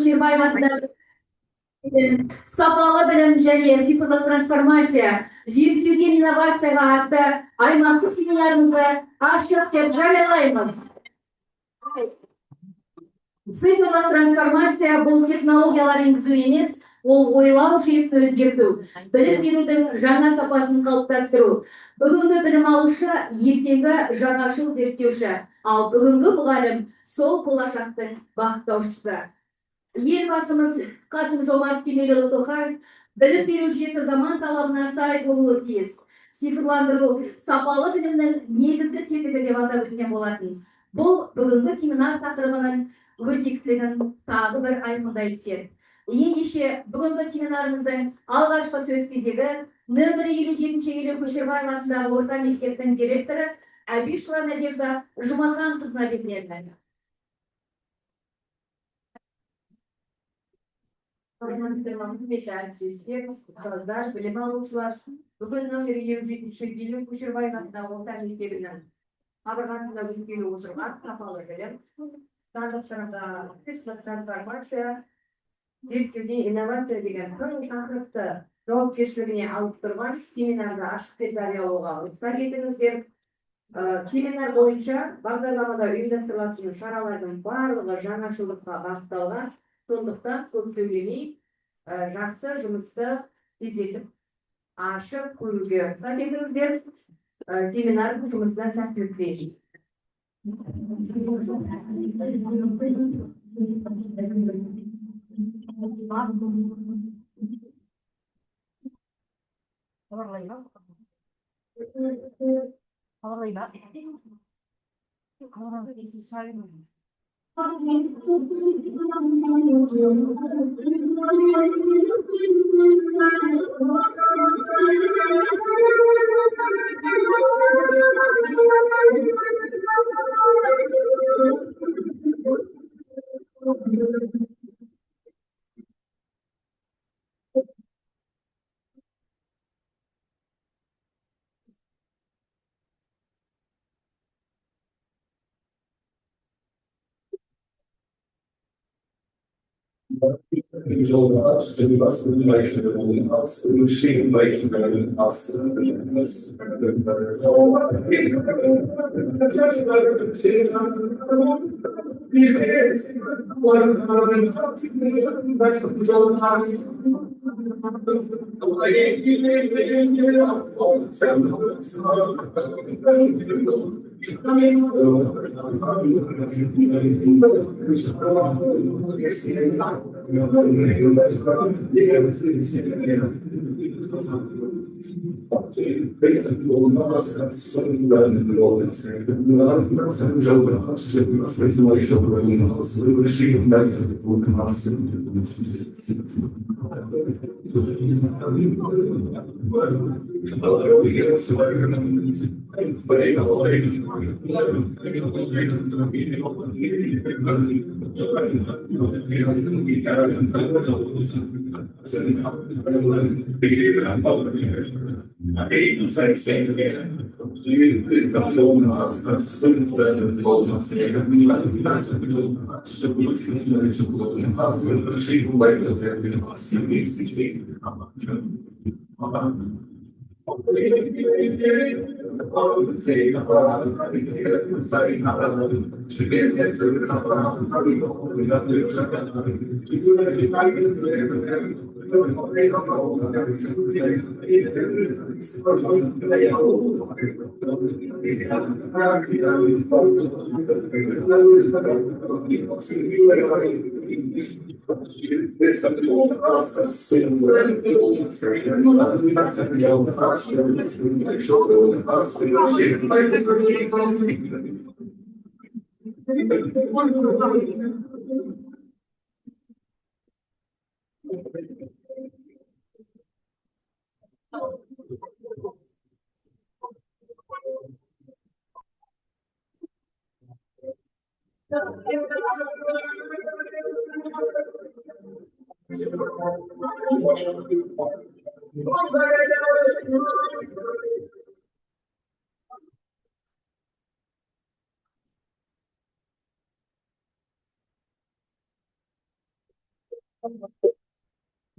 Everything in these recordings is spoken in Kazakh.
Көшербаев атындағы сапалы білім және цифрлық трансформация, зерттеуден инновацияға атты аймақтық семинарымызды ашық деп жариялаймыз. Цифрлық трансформация бұл технологиялар енгізу емес, ол ойлау жүйесін өзгерту, білім берудің жаңа сапасын қалыптастыру. Бүгінгі білім алушы, ертеңгі жаңашыл зерттеуші, ал бүгінгі мұғалім сол болашақтың бағыттаушысы. Елбасымыз Қасым-Жомарт Кемелұлы Тоқаев білім беру жүйесі заман талабына сай болуы тиіс. Цифрландыру сапалы білімнің негізгі тетігі деп атап өткен болатын. Бұл бүгінгі семинар тақырыбының өзектілігін тағы бір айқындай түседі. Ендеше бүгінгі семинарымыздың алғашқы сөз кезегі нөмірі 57-ші Елеу Көшербаев атындағы орта мектептің директоры Әбишева Надежда Жұмаханқызына беріледі. Білім алушылар, бүгін нөмірі 57-ші Елеу Көшербаев атындағы орта мектебінің қабырғасында өткелі отырған сапалы білім, сандықтарында цифрлық трансформация, зерттеуде инновация деген тың тақырыпты жауапкершілігіне алып тұрған семинарды ашық деп жариялауға рұқсат етіңіздер. Семинар бойынша бағдарламада ұйымдастырылатын шаралардың барлығы жаңашылдыққа бағытталған, сондықтан көп сөйлемей, жақсы жұмысты тездетіп ашып көруге рұқсат етіңіздер. Семинардың жұмысына сәттілік тілеймін.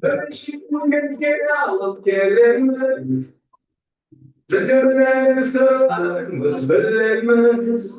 Ben şimdi geri alıp gelelim. Zehirler sararımız bellemez.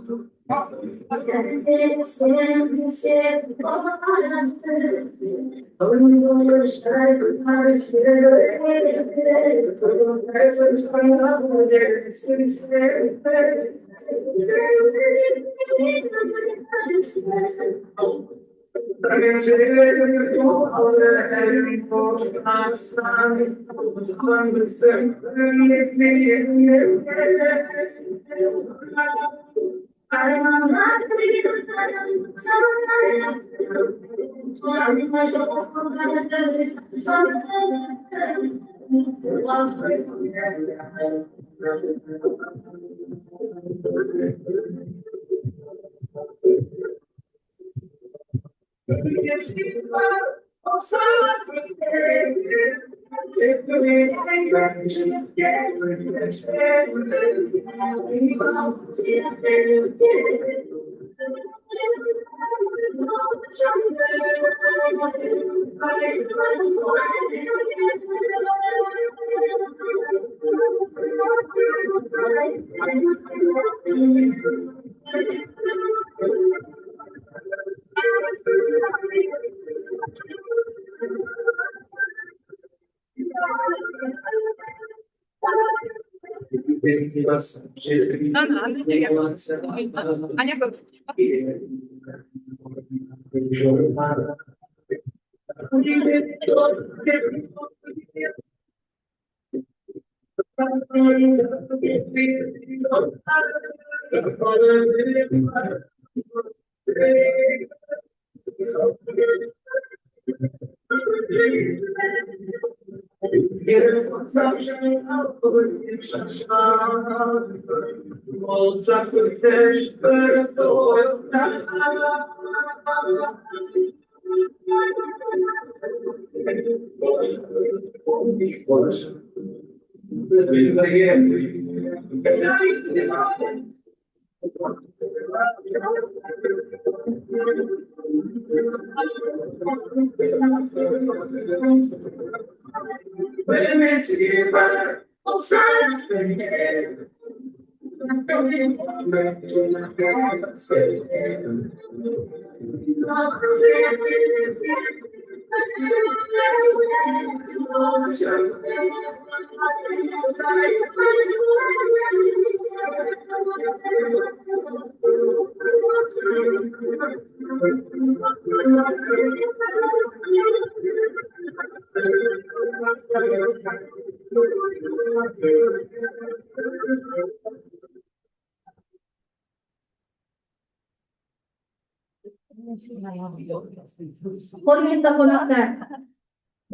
Құрметті қонақтар,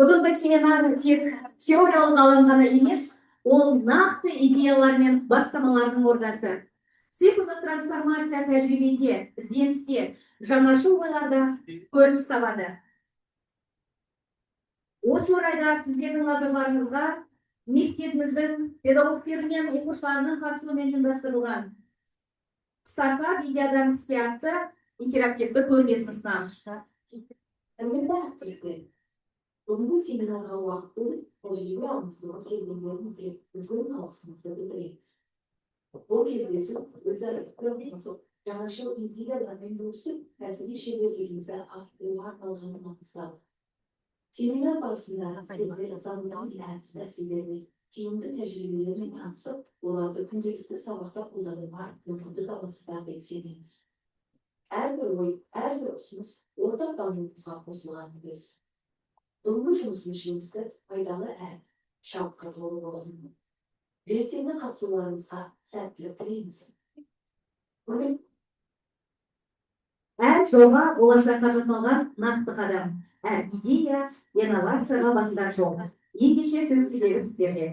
бүгінгі семинар тек теориялық алаңғана емес, ол нақты идеялар мен бастамалардың ордасы. Цифрлық трансформация тәжірибеде, ізденісте, жаңашыл ойларда көрініс табады. Осы орайда сіздердің назарларыңызға мектебіміздің педагогтері мен оқушыларының қатысуымен ұйымдастырылған стартап идеядан іске атты интерактивті көрмесін ұсынамыз. Бүгінгі семинарға уақытын тәжірибе алмасуға келгендерімізге үлкен алғысымызды білдіреміз. Бұл кездесу өзара пікір жаңашыл идеялармен бөлісіп, кәсіби шеберлігімізді арттыруға арналғаны маңызды. Семинар барысында сіздер заманауи әдіс тәсілдермен тиімді тәжірибелермен танысып, оларды күнделікті сабақта қолдануға мүмкіндік аласыздар деп сенеміз. Әрбір ой, әрбір ұсыныс ортақ дамуымызға қосылған үлес. Бүгінгі жұмысымыз жемісті, пайдалы әрі шабытқа толы болсын. Белсенді қатысуларыңызға сәттілік тілейміз. Әр жоба болашаққа жасалған нақты қадам. Әр идея инновацияға басар жол. Ендеше сөз кезегі сіздерде.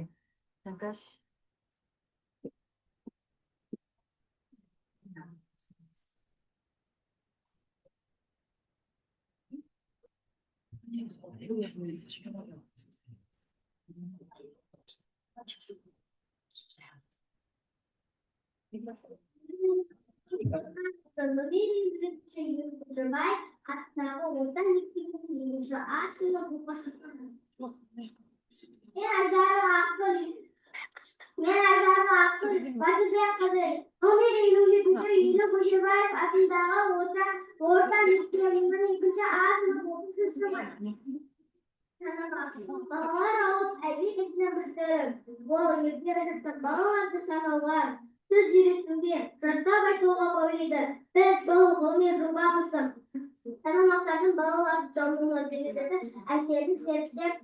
атындағы орта мектебінің екінші А сынып оқушысы. Мен Ажарова Ақгүл, Батырбекқызы, номер 57-ші Елі Көшербаев атындағы орта мектебінің екінші А сынып оқушысымын. Балалар алып әдебиетіне бітіріп, ол ерте жастық балаларды санауға, сөз үйретуге, жаттап айтуға баулиды. Біз бұл ғылыми жобамыздың санамақтардың балалардың дамуына тигізетін әсерін зерттеп,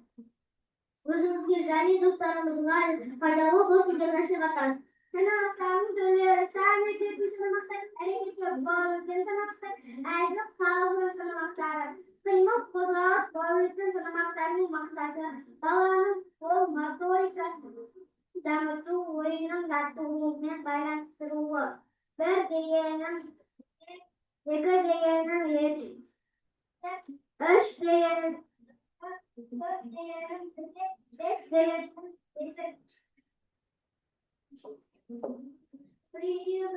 өзімізге және достарымызға пайдалы болсын деп насихаттадық. Санамақтардың түрлері сан ететін санамақтар, әрекетке баулитын санамақтар, әзір қалжың санамақтары. Қимыл қозғалыс баулитын санамақтардың мақсаты баланың ол моторикасын дамыту, ойының жаттығуымен байланыстыруы. Bir дегенім, екі дегенім екі, үш дегенім, төрт дегенім бес дегенім бесік. Біреуі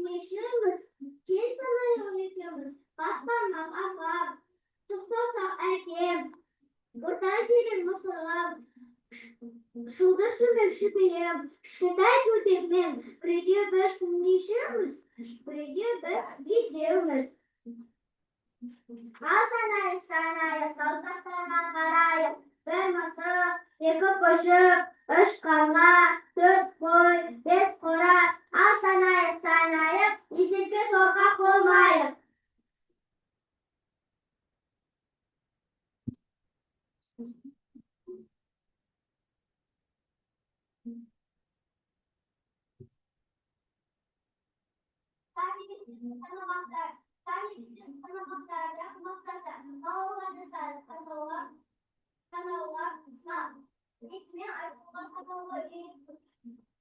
нешіміз, кел санай екеуміз, баспармақ апам, тұқтасақ әкем, ортан терін мұсылғам, шулды шүмір шүпейім, кішкентай көтекмен, біреуі біз нешіміз, біреуі біз бесеуміз. Ал санайық, саусақтарына қарайық, бір мысық, екі көшік, үш қарға, төрт қой, бес қора. Ал санайық, есепке шорқақ болмайық.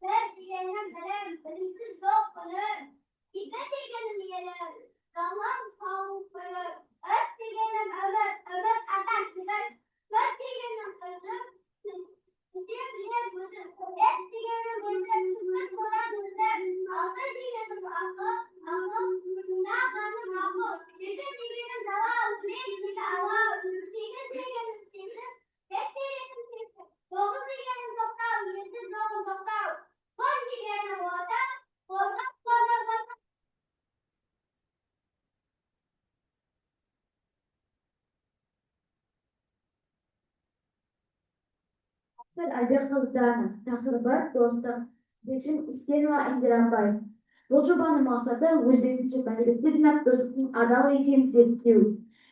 Bir diyenim bilem, bilimsiz yok bunu. İki diyenim yelim, kalan tavuk bunu. Üç diyenim ömür ateş biber. Dört diyenim kızım, diyelim kızım. Beş diyenim kızım, kızım kolan kızım. Altı diyenim akıl, ne kanım akıl. Yedi diyenim davam, beş diyenim avam. Sekiz diyenim sekiz, beş diyenim sekiz. Dokuz diyenim doktor, yedi dokuz doktor. On diyenim orta, orta. Әлбек қызданы, тақырыбы достық, Бекшин Искенова Индиранбай. Бұл жобаның мақсаты өзбекше мәліметтер мен достықтың адал екенін зерттеу.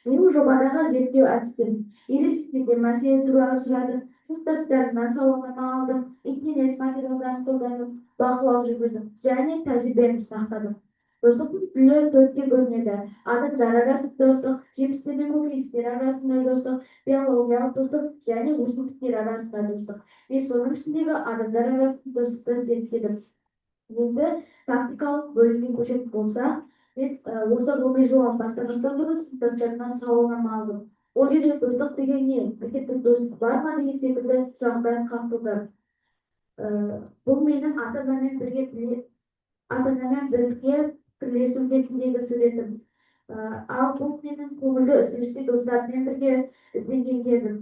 Менің жобадағы зерттеу әдісім елестетуде мәселе туралы сұрадым, сыныптастарымнан сауалнама алдым, интернет материалдарын қолданып, бақылау жүргіздім және тәжірибемді сынақтадым. Достықтың түрлері төртке бөлінеді. Адамдар арасында достық, жемістер мен көкөністер арасында достық, биологиялық достық және өсімдіктер арасында достық. Мен соның ішіндегі адамдар арасында достықты зерттедім. Енді практикалық бөлімге көшетін болсақ, мен осы ғылыми жоба бастамастан бұрын сыныптастарымнан сауалнама алдым. Ол жерде достық деген не? Мектептік достық бар ма деген секілді сұрақтар қамтылды. Бұл менің ата-анамен бірге бірлесу кезіндегі суретім. Ал бұл менің көңілді үзілісте достарыммен бірге ізденген кезім.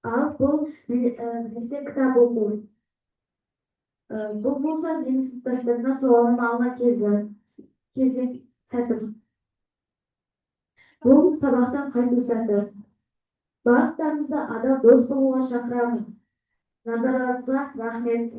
Ал бұл біресе кітап оқу. Бұл болса менің сыныптастарымнан сауалнама алған сәтім. Бұл сабақтан қайту сәті. Барлықтарыңызды адал дос болуға шақырамыз. Назарларыңызға рахмет.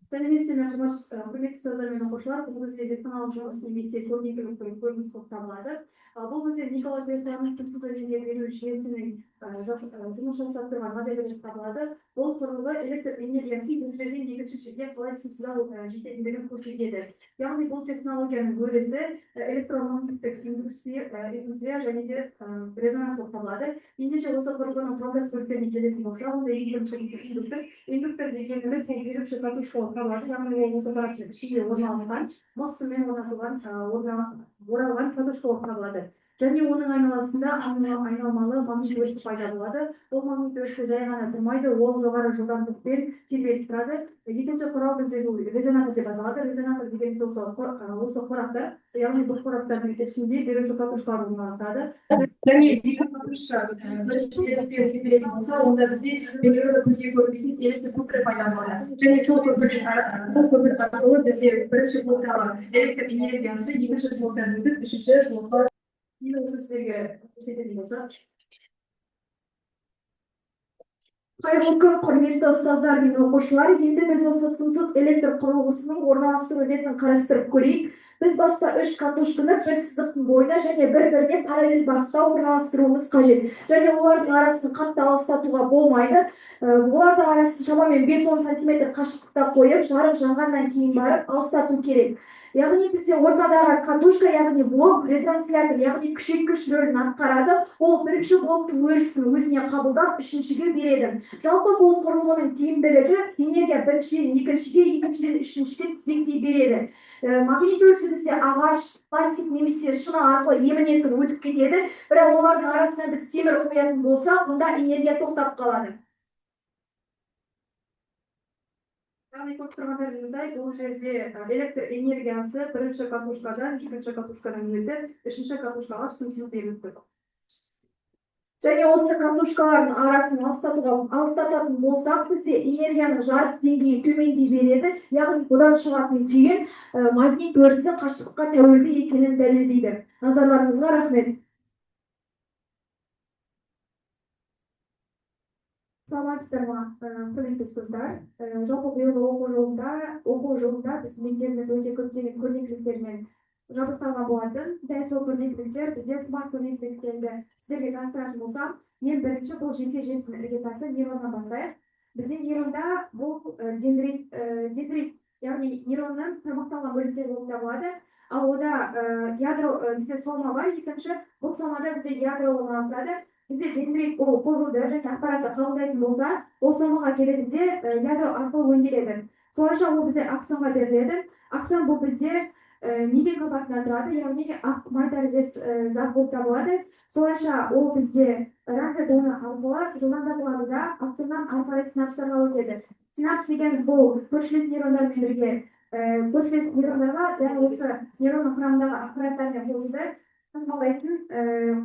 Сәлеметсіздер ме, құрметті ұстаздар мен оқушылар, бұл бізде зертханалық жұмыстың немесе көрнекілік көрініс болып табылады. Бұл бізде Николай Тесланың сымсыз энергия беру жүйесінің жұмыс жасап тұрған моделі болып табылады. Бұл құрылғы электр энергиясын бір жерден екінші жерге қалай сымсыздау жететіндігін көрсетеді. Яғни бұл технологияның өрісі электромагниттік индустрия және де резонанс болып табылады. Ендеше осы құрылғының процесс бөліктеріне келетін болса, онда индуктор дегеніміз бұл беруші катушка болып табылады. Яғни ол осы аппараттың ішінде орналасқан мыс сыммен орнатылған оралған катушка болып табылады. Және оның айналасында айналмалы магнит өрісі пайда болады. Ол магнит өрісі жай ғана тұрмайды, ол жоғары жылдамдықпен тербеліп тұрады. Екінші құрал бізде бұл резонатор деп аталады. Резонатор деген осы қораптар, яғни бұл қораптардың ішінде беруші катушкалар орналасады. Және екі катушка бірінші ретте тербелетін болса, онда бізде белгілі көзге көрінбейтін электр көпірі пайда болады. Және сол көпір арқылы бізде бірінші блоктағы электр энергиясы екінші блоктан өтіп, үшінші блокқа осы сіздерге көрсететін болсақ. Қайырлы күн, құрметті ұстаздар мен оқушылар. Енді біз осы сымсыз электр құрылғысының орналастыру ретін қарастырып көрейік. Біз баста 3 катушканы бір сызықтың бойына және бір-біріне параллель бағытта орналастыруымыз қажет. Және олардың арасын қатты алыстатуға болмайды. Олардың арасын шамамен 5-10 см қашықтықта қойып, жарық жанғаннан кейін барып алыстату керек. Яғни бізде ортадағы катушка, яғни блок, ретранслятор, яғни күшейткіш рөлін атқарады. Ол бірінші блоктың өрісін өзіне қабылдап, үшіншіге береді. Жалпы бұл құрылғының тиімділігі энергия біріншіден екіншіге, екіншіден үшіншіге тізбектей береді. Магнит өрісі бізде ағаш, пластик немесе шыны арқылы емін-еркін өтіп кетеді. Бірақ олардың арасына біз темір қоятын болсақ, онда энергия тоқтап қалады. Яғни көріп тұрғандарыңыздай, бұл жерде электр энергиясы бірінші катушкадан, екінші катушкадан өтіп, үшінші катушкаға сымсыз беріліп тұр. Және осы катушкалардың арасын алыстататын болсақ, бізде энергияның жарық деңгейі төмендей береді. Яғни бұдан шығатын түйін магнит өрісі қашықтыққа тәуелді екенін дәлелдейді. Назарларыңызға рахмет. Саламатсыздар ма, құрметті ұстаздар. Жалпы биылғы оқу жылында біз мектебіміз өте көптеген көрнекіліктермен жабдықталған болатын. Дәл сол көрнекіліктер бізде смарт көрнекіліктерді сіздерге таныстыратын болсам, ең бірінші бұл жүйке жүйесінің іргетасы нейроннан бастайық. Бізде нейронда бұл дендрит, яғни нейронның тармақталған бөліктері болып табылады. Ал ода ядро бізде сома бар, екінші бұл сомада бізде ядро орналасады. Бізде дендрит ол қозылды және ақпаратты қабылдайтын болса, ол сомаға келгенде ядро арқылы өңделеді. Солайша ол бізде аксонға беріледі. Аксон бұл бізде неден қабатынан тұрады, яғни ақ май тәріздес зат болып табылады. Солайша ол бізде ранкетоны арқылы жылдамдатылады да аксоннан ары қарай синапстарға өтеді. Синапс дегеніміз бұл көршілес нейрондармен бірге көршілес нейрондарға дәл осы нейронның құрамындағы ақпараттармен қосуды тасымалдайтын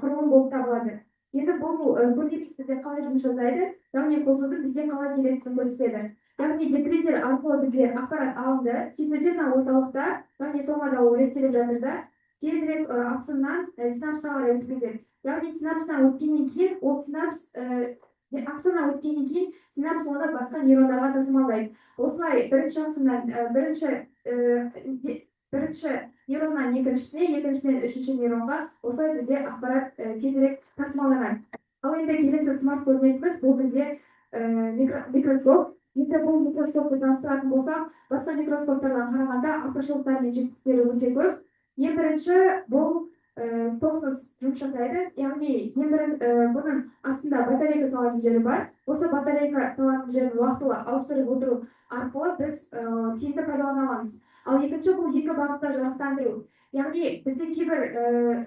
құрылым болып табылады. Енді бұл көрнекілік бізде қалай жұмыс жасайды, яғни қосуды бізге қалай келетінін көрсетеді. Яғни детриттер арқылы бізге ақпарат алынды, сөйтіп орталықта, яғни сомада ол реттеліп жатыр да, тезірек аксоннан синапсқа қарай өтіп кетеді. Яғни синапстан өткеннен кейін, ол аксоннан өткеннен кейін синапс оны басқа нейрондарға тасымалдайды. Осылай бірінші нейроннан екіншісіне, екіншісінен үшінші нейронға осылай бізде ақпарат тезірек тасымалданады. Ал енді келесі смарт көрнекіміз бұл бізде микроскоп. Енді бұл микроскопты таныстыратын болсақ, басқа микроскоптардан қарағанда артықшылықтары мен жетістіктері өте көп. Ең бірінші бұл тоқсыз жұмыс жасайды. Яғни бұның астында батарейка салатын жері бар. Осы батарейка салатын жерін уақытылы ауыстырып отыру арқылы біз тиімді пайдалана аламыз. Ал екінші бұл екі бағытта жарықтандыру. Яғни бізде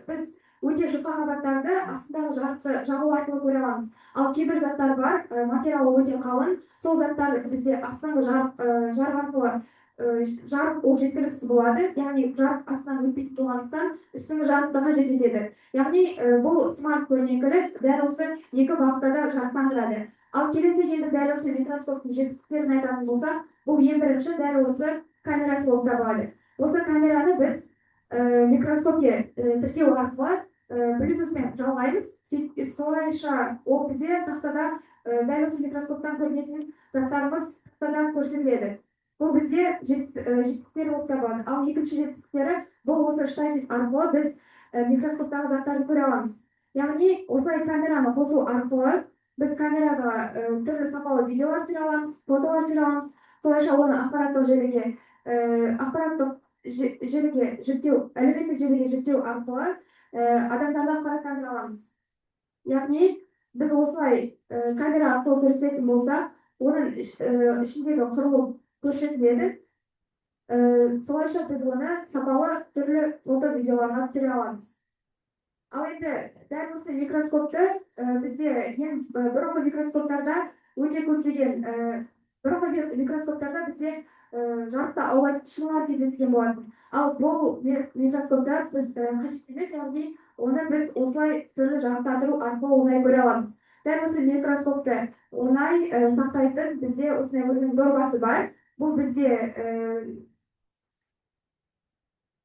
біз өте жұқа қабаттарды астындағы жарықты жағу арқылы көре аламыз. Ал кейбір заттар бар, материалы өте қалың, сол заттар бізде астыңғы жарық арқылы жарық ол жеткіліксіз болады. Яғни жарық астынан өтпейтін болғандықтан үстіңгі жарықты қажет етеді. Яғни бұл смарт көрнекілік дәл осы екі бағытта да жарықтандырады. Ал келесі енді дәл осы микроскоптың жетістіктерін айтатын болсақ, бұл ең бірінші дәл осы камерасы болып табылады. Осы камераны біз микроскопке тіркеу арқылы Bluetooth'мен жалғаймыз. Солайша ол бізде тақтада дәл осы микроскоптан көрінетін заттарымыз тақтада көрсетіледі. Бұл бізде жетістіктері болып табылады. Ал екінші жетістіктері бұл осы штатив арқылы біз микроскоптағы заттарды көре аламыз. Яғни осылай камераны қосу арқылы біз камераға түрлі сапалы видеолар түсіре аламыз, фотолар түсіре аламыз. Солайша оны ақпараттық желіге жүктеу, әлеуметтік желіге жүктеу арқылы адамдарды ақпараттандыра аламыз. Яғни біз осылай камера арқылы көрсететін болсақ, оның ішіндегі құрылым көрсетіледі. Солайша біз оны сапалы түрлі фото видеоларға түсіре аламыз. Ал енді дәл осы микроскопты бізде бұрынғы микроскоптарда өте көптеген бұрынғы микроскоптарда бізде жарықта аулайтқыштар кездескен болатын. Ал бұл микроскоптар біз қажет емес, яғни оны біз осылай түрлі жарықтандыру арқылы оңай көре аламыз. Дәл осы микроскопты оңай сақтайтын бізде осындай өзінің дорбасы бар. Бұл бізде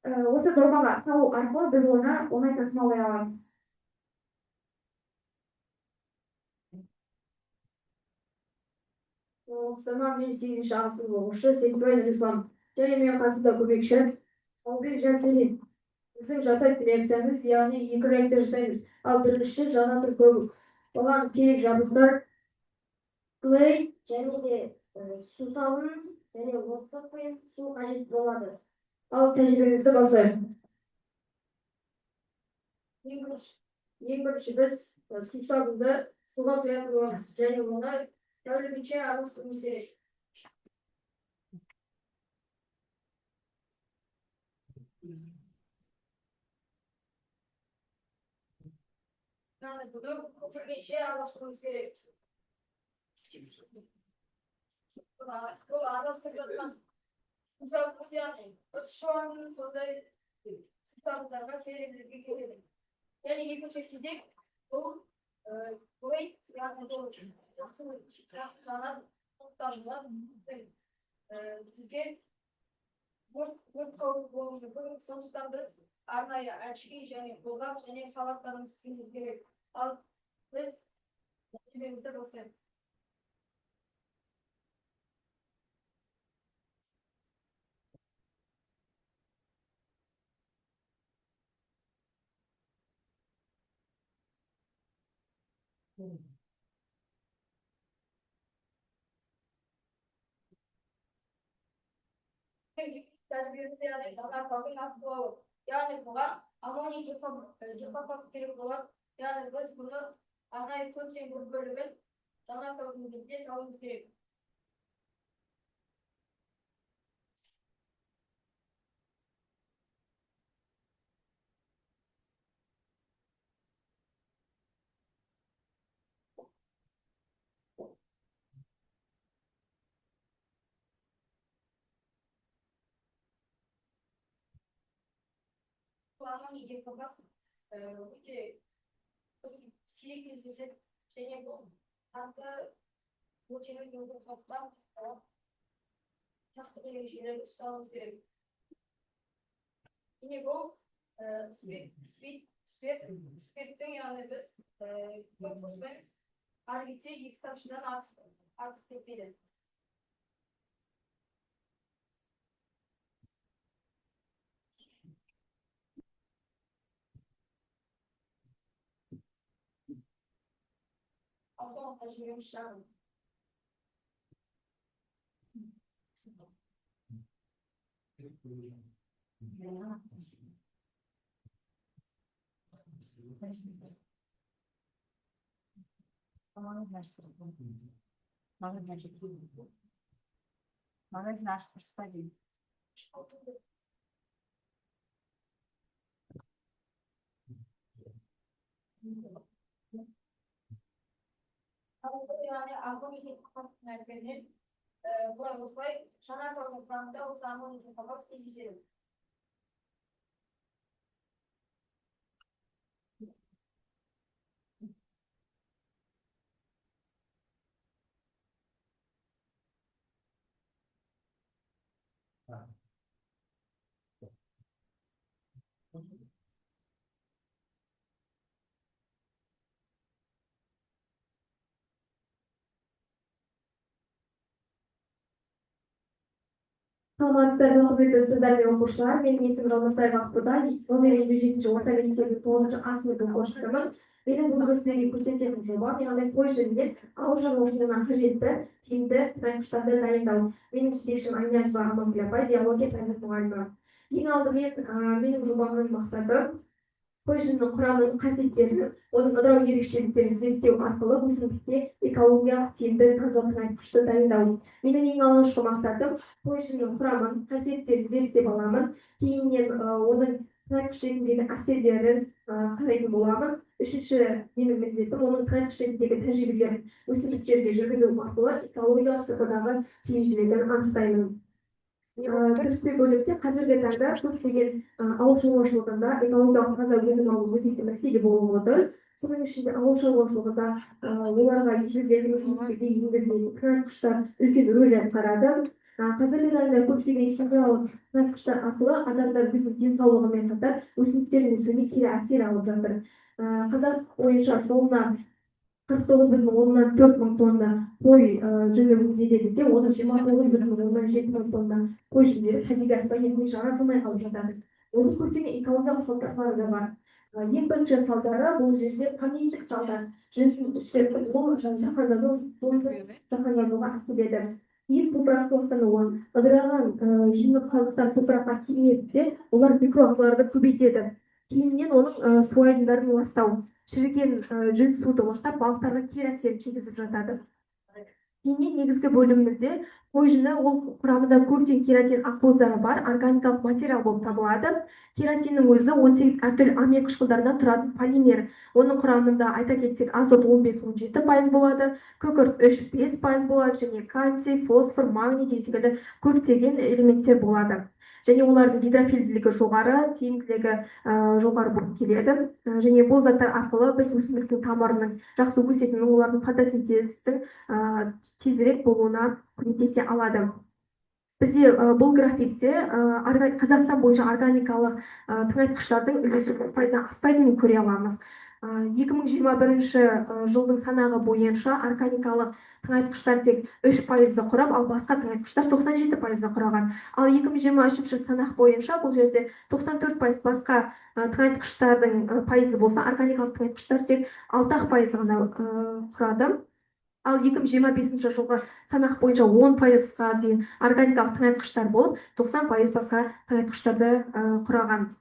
осы дорбаға салу арқылы біз оны оңай тасымалдай аламыз. Сама мен 8-ші А сынып оқушы Сейітбай Руслан. Және мен қасымда көмекші Албек Жантелин. Біздің жасайтын реакциямыз, яғни 2 реакция жасаймыз. Ал бірінші жанатын көбік. Оған керек жабдықтар клей және де сусабын және оттық пен су қажет болады. Ал тәжірибемізді бастайық. Ең бірінші біз сусабынды суға құятын боламыз және оны тәулігінше араластыруымыз керек. Yani bunu ko'pirgacha aralashtirishimiz kerak. Bu aralashtirilgan uzoq ya'ni o'tishlarning sonida uzoqlarga serilib keladi. Ya'ni ikkinchi sidek bu bo'y yani bu rasmlar to'xtamlar bizga bir to'g'ri bo'ladi. Bu so'zdan biz arnaya achki және қолғап және халаттарымыз киюіміз керек. Ал біз тәжірибемізді бастаймыз. Тәжірибемізде яғни жаңа қалдың ақылауы. Яғни бұған аммоний гипофос керек болады. Яғни біз бұны арнайы көптен бір бөлігін жаңа қалдыңызде салуымыз керек. Ammoний гипофос өте сирек кездеседі және бұл нақты мөлшермен сондықтан нақты ережелерді ұстануымыз керек. Және бұл спирттің яғни біз көп қоспаймыз. Ары кетсе 2 тамшыдан артық кетпейді. Sonra tecrübemiz şart. Mamy nasz przedstawił. Yani ammoний гипофос нәрселер бұлай осылай жаңа қалдың құрамында осы аммоний гипофос кездеседі. Саламатсыздар ма құрметті ұстаздар мен оқушылар. Менің есімім Жолдасбаева Ақбота, номер 57-ші орта мектебінің 9-ші А сынып оқушысымын. Менің бүгінгі сіздерге көрсететін жоба мынадай қой жүзінде ауылжан оқушыларына қажетті тиімді тыңайтқыштарды дайындау. Менің жетекшім Айнязова Амангүл апай, биология пәні мұғалімі. Ең алдымен менің жобамның мақсаты қойшының құрамының қасиеттерін, оның ыдырау ерекшеліктерін зерттеу арқылы өсімдікте экологиялық тиімді таза тыңайтқышты дайындау. Менің ең алғашқы мақсатым қойшының құрамын, қасиеттерін зерттеп аламын. Кейіннен оның тыңайтқыш ретіндегі әсерлерін қарайтын боламын. Үшінші менің міндетім оның тыңайтқыш ретіндегі тәжірибелерін өсімдіктерге жүргізу арқылы экологиялық тұрғыдағы тиімділігін анықтаймын. Кіріспе бөлімде қазіргі таңда көптеген ауыл шаруашылығында экологиялық таза өнім алу өзекті мәселе болып отыр. Соның ішінде ауыл шаруашылығында оларға енгізілетін өсімдіктерге енгізілетін тыңайтқыштар үлкен рөл атқарады. Қазіргі таңда көптеген химиялық тыңайтқыштар арқылы адамдар біздің денсаулығымен қатар өсімдіктердің өсуіне кері әсер алып жатыр. Қазақ бойынша жылына 49,4 мың тонна қой жүні өңделеді де, оның 29,7 мың тонна қой жүндері кәдеге аспай етіне жаратылмай қалып жатады. Оның көптеген экологиялық салдарлары да бар. Ең бірінші салдары бұл жерде панендік салдар. Жүннің іші ол жаһандануға әкеледі. Кейін топырақ ластануы, ыдыраған жеңіл қалдықтар топыраққа сіңеді де, олар микроағзаларды көбейтеді. Кейіннен оның су айдындарын ластау, шіріген жүн суды ластап балықтарға кері әсерін тигізіп жатады. Кейіннен негізгі бөлімімізде қой жүні ол құрамында көптеген кератин ақуыздары бар органикалық материал болып табылады. Кератиннің өзі 18 әртүрлі амин қышқылдарынан тұратын полимер. Оның құрамында айта кетсек азот 15-17% болады, күкірт 3-5% болады және кальций, фосфор, магний деген көптеген элементтер болады. Және олардың гидрофильділігі жоғары, тиімділігі жоғары болып келеді. Және бұл заттар арқылы біз өсімдіктің тамырының жақсы өсетінін, олардың фотосинтездің тезірек болуына көмектесе алады. Бізде бұл графикте Қазақстан бойынша органикалық тыңайтқыштардың үлесі пайыздан аспайтынын көре аламыз. 2021 жылдың санағы бойынша органикалық тыңайтқыштар тек 3%-ды құрап, ал басқа тыңайтқыштар 97%-ды құраған. Ал 2023 санақ бойынша бұл жерде 94% басқа тыңайтқыштардың пайызы болса, органикалық тыңайтқыштар тек 6% ғана құрады. Ал 2025 жылғы санақ бойынша 10%-ға дейін органикалық тыңайтқыштар болып, 90% басқа тыңайтқыштарды құраған.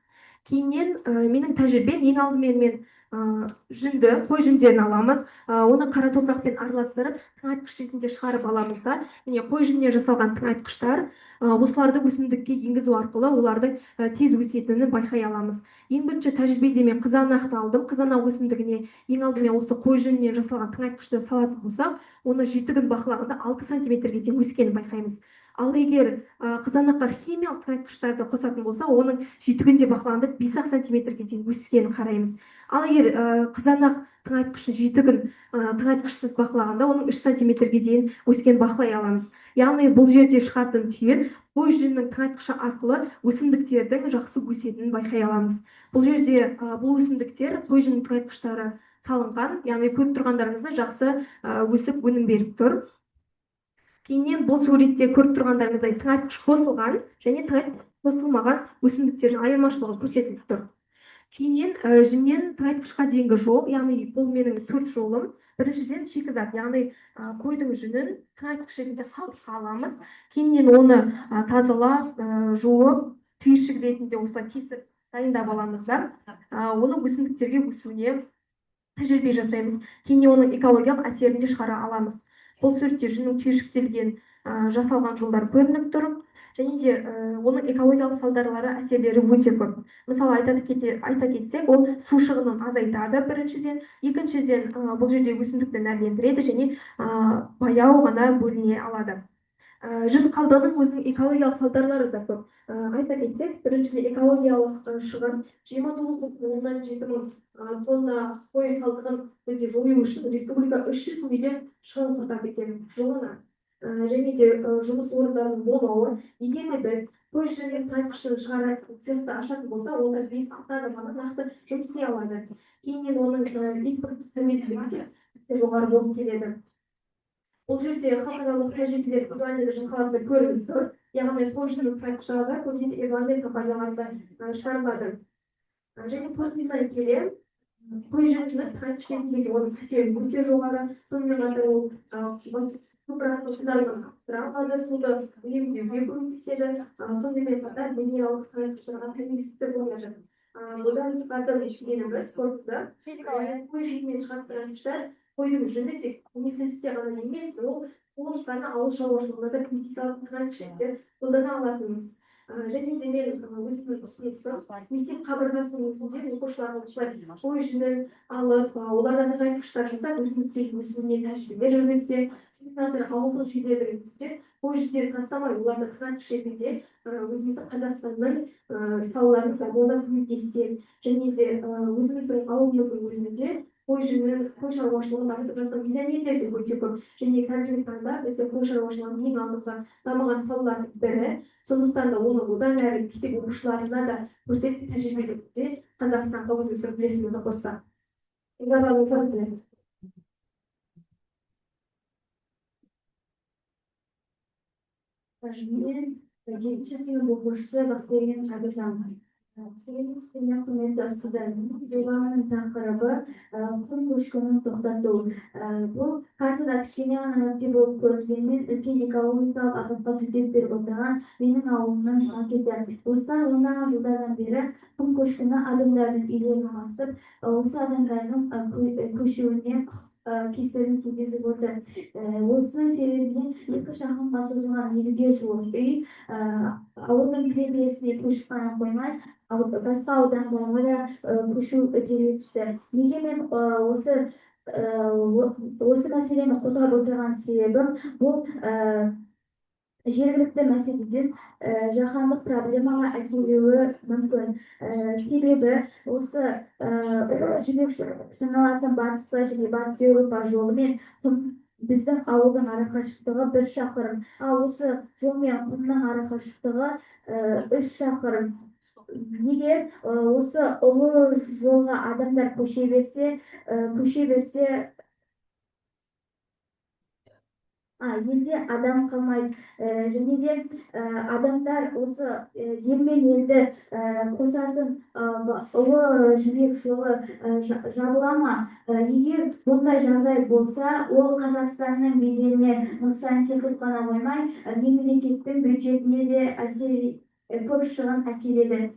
Кейіннен менің тәжірибем ең алдымен мен жүнді, қой жүндерін аламыз, оны қара топырақпен араластырып, тыңайтқыш ретінде шығарып аламыз да. Қой жүнінен жасалған тыңайтқыштар осыларды өсімдікке енгізу арқылы олардың тез өсетінін байқай аламыз. Ең бірінші тәжірибеде мен қызанақты алдым. Қызанақ өсімдігіне ең алдымен осы қой жүнінен жасалған тыңайтқышты салатын болсақ, оны жетігін бақылағанда 6 сантиметрге дейін өскенін байқаймыз. Ал егер қызанаққа химиялық тыңайтқыштарды қосатын болса, оның жетігінде бақылағанда 5 сантиметрге дейін өскенін қараймыз. Ал егер қызанақ тыңайтқышы жетігін тыңайтқышсыз бақылағанда, оның 3 сантиметрге дейін өскен бақылай аламыз. Яғни бұл жерде шығатын түйін қой жүнінің тыңайтқышы арқылы өсімдіктердің жақсы өсетінін байқай аламыз. Бұл жерде бұл өсімдіктер қой жүнінің тыңайтқыштары салынған, яғни көріп тұрғандарыңызда жақсы өсіп өнім беріп тұр. Кейіннен бұл суретте көріп тұрғандарыңыздай тыңайтқыш қосылған және тыңайтқыш қосылмаған өсімдіктердің айырмашылығы көрсетіліп тұр. Кейіннен жүннен тыңайтқышқа дейінгі жол, яғни бұл менің 4 жолым. Біріншіден шикізат, яғни қойдың жүнін тыңайтқыш ретінде қалыпқа аламыз. Кейіннен оны тазалап, жуып, түйіршік ретінде осылай кесіп дайындап аламыз да. Оны өсімдіктерге өсуіне тәжірибе жасаймыз. Кейіннен оның экологиялық әсерін де шығара аламыз. Бұл суретте жүннің түйіршіктелген жасалған жолдар көрініп тұр. Және де оның экологиялық салдарлары әсерлері өте көп. Мысалы айта кетсек, ол су шығынын азайтады біріншіден, екіншіден бұл жерде өсімдікті нәрлендіреді және баяу ғана бөліне алады. Жүн қалдығының өзінің экологиялық салдарлары да көп. Айта кетсек, біріншіден экологиялық шығын 29,7 мың тонна қой қалдығын бізде жою үшін республика 300 миллион шығын құртады екен жылына. Және де жұмыс орындарының болмауы, егер де біз қой жүнінен тыңайтқышын шығаратын цехты ашатын болса, онда 5-6 адам ғана нақты жұмыс істей алады. Кейіннен оның импорттық тәуелділігі де жоғары болып келеді. Бұл жерде халықаралық тәжірибелер Ирландияда жасалғаны көрініп тұр. Яғни қой жүнінің тыңайтқыштары көбінесе Ирландия компанияларында шығарылады. Және қорытындылай келе, қой жүнінің тыңайтқыш ретіндегі оның әсері өте жоғары. Сонымен қатар ол топырақтың қызаруын арттырады, суды үнемдеуге көмектеседі. Сонымен қатар минералдық тыңайтқыштарға тәуелділікті болмайды. Бұдан қазір естігеніміз спортта қой жүнінен шығарып тұрған іштер қойдың жүні тек университетте ғана емес, ол ғана ауыл шаруашылығында да көмектесе алатын қолдана алатынымыз. Және де мен өзімнің ұсынысым мектеп қабырғасының өзінде оқушыларға осылай қой жүнін алып, олардан тыңайтқыштар жасап, өсімдіктердің өсуіне тәжірибе жүргізсе, ауылдық жерлерімізде қой жүндерін тастамай, оларды тыңайтқыш ретінде өзіміздің Қазақстанның салаларын дамуына көмектессе, және де өзіміздің ауылымыздың өзінде қой жүнін, қой шаруашылығын дамытып жатқан миллионерлер де өте көп. Және қазіргі таңда бізде қой шаруашылығының ең алдыңғы дамыған салалардың бірі. Сондықтан да оны одан әрі мектеп оқушыларына да көрсетіп тәжірибелікте Қазақстанға өзіміздің үлесімізді қоссақ. Мен 7-ші сынып оқушысы Бақберген Әбілжан. Менің құрметті студентім, жобамның тақырыбы құм көшкінін тоқтату. Бұл картада кішкене ғана нүкте болып көрінгенімен үлкен экологиялық апатқа төтеп беріп отырған менің ауылымның макеті. Осыдан ондаған жылдардан бері құм көшкіні адамдардың үйлеріне басып, осы адамдардың көшуіне кесірін тигізіп отыр. Осы себебінен 2 шақырымға созылған 50-ге жуық үй ауылдың кіреберісіне көшіп қана қоймай, басқа аудандарға да көшу үдерісі түсті. Неге мен осы мәселені қозғап отырған себебім, бұл жергілікті мәселеден жаһандық проблемаға әкелуі мүмкін. Себебі осы жібек саналатын батыс және батыс Еуропа жолымен біздің ауылдың арақашықтығы 1 шақырым, ал осы жолмен құмның арақашықтығы 3 шақырым. Егер осы ұлы жолға адамдар көше берсе, елде адам қалмайды. Және де адамдар осы ел мен елді қосатын ұлы жібек жолы жабыла ма? Егер бұндай жағдай болса, ол Қазақстанның беделіне нұқсан келтіріп қана қоймай, мемлекеттің бюджетіне де көп шығын әкеледі.